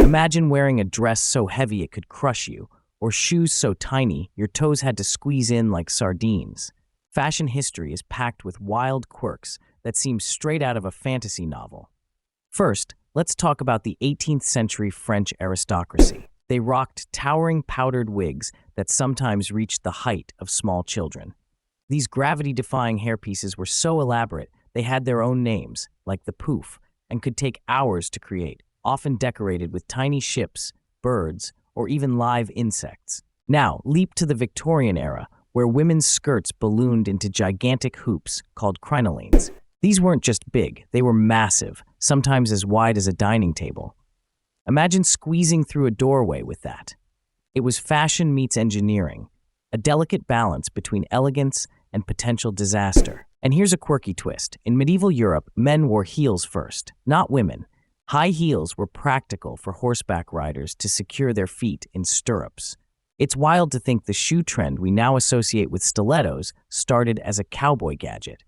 Imagine wearing a dress so heavy it could crush you, or shoes so tiny your toes had to squeeze in like sardines. Fashion history is packed with wild quirks that seem straight out of a fantasy novel. First, let's talk about the 18th century French aristocracy. They rocked towering powdered wigs that sometimes reached the height of small children. These gravity-defying hairpieces were so elaborate they had their own names, like the pouf, and could take hours to create, often decorated with tiny ships, birds, or even live insects. Now, leap to the Victorian era, where women's skirts ballooned into gigantic hoops called crinolines. These weren't just big, they were massive, sometimes as wide as a dining table. Imagine squeezing through a doorway with that. It was fashion meets engineering, a delicate balance between elegance and potential disaster. And here's a quirky twist. In medieval Europe, men wore heels first, not women. High heels were practical for horseback riders to secure their feet in stirrups. It's wild to think the shoe trend we now associate with stilettos started as a cowboy gadget.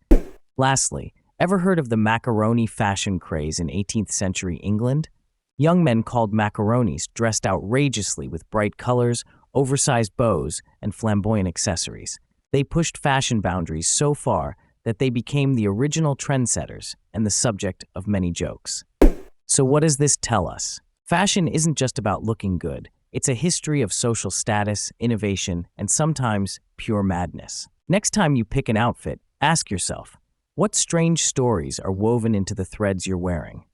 Lastly, ever heard of the macaroni fashion craze in 18th century England? Young men called macaronis dressed outrageously with bright colors, oversized bows, and flamboyant accessories. They pushed fashion boundaries so far that they became the original trendsetters and the subject of many jokes. So what does this tell us? Fashion isn't just about looking good. It's a history of social status, innovation, and sometimes pure madness. Next time you pick an outfit, ask yourself, what strange stories are woven into the threads you're wearing?